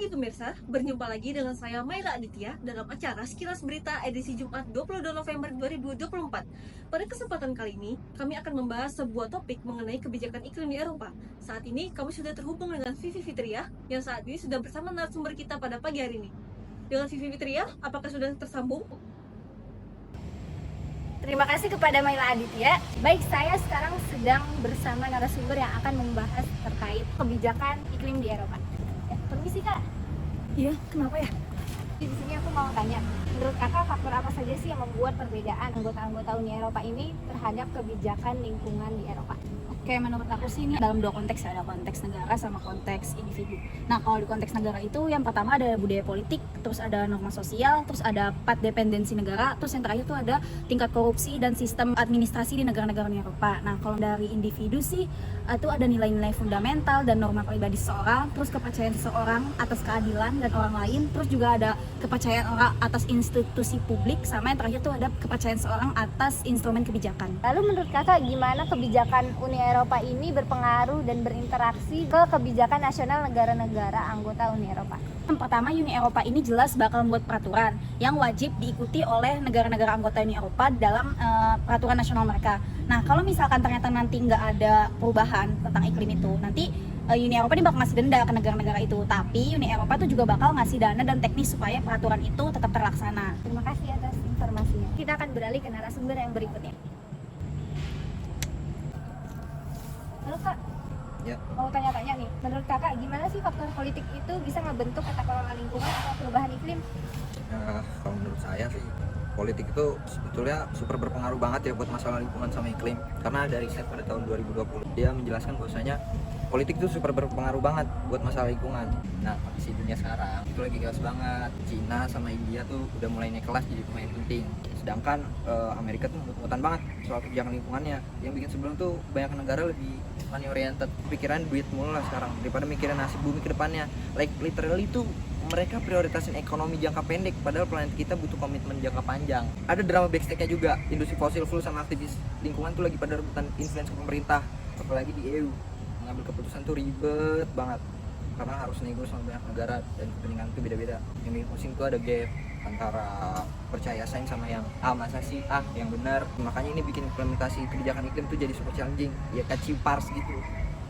pagi pemirsa, berjumpa lagi dengan saya Maila Aditya dalam acara Sekilas Berita edisi Jumat 22 November 2024. Pada kesempatan kali ini, kami akan membahas sebuah topik mengenai kebijakan iklim di Eropa. Saat ini kami sudah terhubung dengan Vivi Fitria yang saat ini sudah bersama narasumber kita pada pagi hari ini. Dengan Vivi Fitria, apakah sudah tersambung? Terima kasih kepada Maila Aditya. Baik, saya sekarang sedang bersama narasumber yang akan membahas terkait kebijakan iklim di Eropa. Permisi Kak. Iya, kenapa ya? Di sini aku mau tanya, menurut Kakak faktor apa saja sih yang membuat perbedaan anggota-anggota Uni Eropa ini terhadap kebijakan lingkungan di Eropa? Oke, menurut aku sih ini dalam dua konteks ya, ada konteks negara sama konteks individu. Nah, kalau di konteks negara itu yang pertama ada budaya politik, terus ada norma sosial, terus ada part dependensi negara, terus yang terakhir itu ada tingkat korupsi dan sistem administrasi di negara-negara Uni Eropa. Nah, kalau dari individu sih itu ada nilai-nilai fundamental dan norma pribadi seseorang, terus kepercayaan seseorang atas keadilan dan orang lain, terus juga ada kepercayaan orang atas institusi publik, sama yang terakhir itu ada kepercayaan seseorang atas instrumen kebijakan. Lalu menurut Kakak gimana kebijakan Uni Eropa ini berpengaruh dan berinteraksi ke kebijakan nasional negara-negara anggota Uni Eropa? Yang pertama, Uni Eropa ini jelas bakal membuat peraturan yang wajib diikuti oleh negara-negara anggota Uni Eropa dalam peraturan nasional mereka. Nah, kalau misalkan ternyata nanti nggak ada perubahan tentang iklim itu, nanti Uni Eropa ini bakal ngasih denda ke negara-negara itu. Tapi Uni Eropa itu juga bakal ngasih dana dan teknis supaya peraturan itu tetap terlaksana. Terima kasih atas informasinya. Kita akan beralih ke narasumber yang berikutnya. Halo Kak, Ya, mau tanya-tanya nih, menurut Kakak gimana sih faktor politik itu bisa ngebentuk tata kelola lingkungan atau perubahan iklim? kalau menurut saya sih politik itu sebetulnya super berpengaruh banget ya buat masalah lingkungan sama iklim. Karena dari riset pada tahun 2020 dia menjelaskan bahwasanya politik itu super berpengaruh banget buat masalah lingkungan. Nah, kondisi dunia sekarang itu lagi chaos banget. Cina sama India tuh udah mulai naik kelas jadi pemain penting. Sedangkan Amerika tuh mut-mutan banget soal kebijakan lingkungannya. Yang bikin sebelum tuh banyak negara lebih money oriented, pikiran duit mulu lah sekarang daripada mikirin nasib bumi ke depannya. Like literally tuh mereka prioritasin ekonomi jangka pendek, padahal planet kita butuh komitmen jangka panjang. Ada drama backstage-nya juga, industri fosil fuel sama aktivis lingkungan tuh lagi pada rebutan influence ke pemerintah, apalagi di EU. Mengambil keputusan tuh ribet banget, karena harus nego sama banyak negara dan kepentingan tuh beda-beda. Yang bikin pusing tuh ada gap antara percaya sains sama yang masa sih yang benar. Makanya ini bikin implementasi kebijakan iklim tuh jadi super challenging, ya kayak cipars gitu.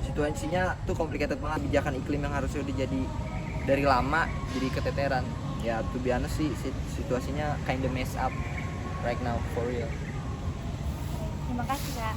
Situasinya tuh complicated banget, kebijakan iklim yang harusnya udah jadi dari lama jadi keteteran. Ya to be honest sih situasinya kinda mess up right now for real. Terima kasih Kak.